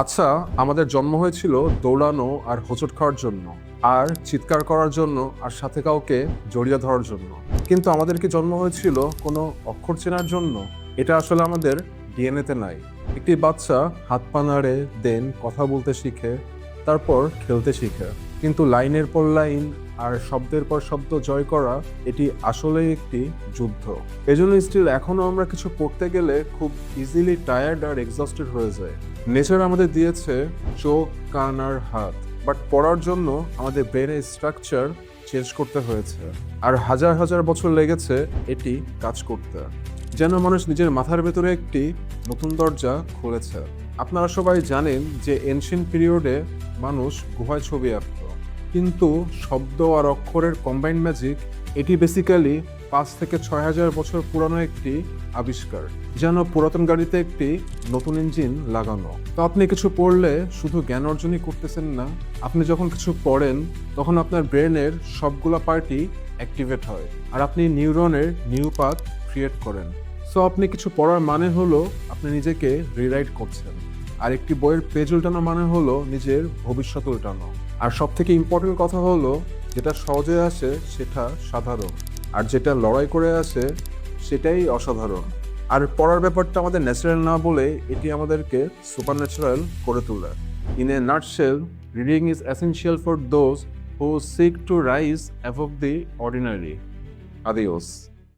আচ্ছা, আমাদের জন্ম হয়েছিল দৌড়ানো আর হোঁচট খাওয়ার জন্য, আর চিৎকার করার জন্য, আর সাথে কাউকে জড়িয়ে ধরার জন্য। কিন্তু আমাদের কি জন্ম হয়েছিল কোনো অক্ষর চেনার জন্য? এটা আসলে আমাদের ডিএনএতে নাই। একটি বাচ্চা হাত পা নাড়ে, দেন কথা বলতে শিখে, তারপর খেলতে শিখে। কিন্তু লাইনের পর লাইন আর শব্দের পর শব্দ জয় করা, এটি আসলেই একটি যুদ্ধ। এজন্য স্টিল এখনো আমরা কিছু পড়তে গেলে খুব ইজিলি টায়ার্ড আর এক্সস্টেড হয়ে যায়। নেচার আমাদের দিয়েছে চোখ, কান আর হাত, বাট পড়ার জন্য আমাদের ব্রেনের স্ট্রাকচার চেঞ্জ করতে হয়েছে, আর হাজার হাজার বছর লেগেছে এটি কাজ করতে। যেন মানুষ নিজের মাথার ভেতরে একটি নতুন দরজা খুলেছে। আপনারা সবাই জানেন যে এনশিয়েন্ট পিরিয়ডে মানুষ গুহায় ছবি আঁকত, কিন্তু শব্দ আর অক্ষরের কম্বাইন্ড ম্যাজিক, এটি বেসিক্যালি 5 থেকে 6 হাজার বছর পুরানো একটি আবিষ্কার, যেন পুরাতন গাড়িতে একটি নতুন ইঞ্জিন লাগানো। তো আপনি কিছু পড়লে শুধু জ্ঞান অর্জনই করতেছেন না, আপনি যখন কিছু পড়েন তখন আপনার ব্রেনের সবগুলা পার্টি অ্যাক্টিভেট হয়, আর আপনি নিউরনের নিউ পাথ ক্রিয়েট করেন। সো আপনি কিছু পড়ার মানে হলো আপনি নিজেকে রিরাইট করছেন, আর একটি বইয়ের পেজ উল্টানো মানে হলো নিজের ভবিষ্যৎ উল্টানো। আর সব থেকে ইম্পর্টেন্ট কথা হলো, যেটা সহজে আসে সেটা সাধারণ, আর যেটা লড়াই করে আসে সেটাই অসাধারণ। আর পড়ার ব্যাপারটা আমাদের ন্যাচারাল না বলে এটি আমাদেরকে সুপার ন্যাচারাল করে তোলে। In a nutshell, reading is essential for those who seek to rise above the ordinary. আদিওস।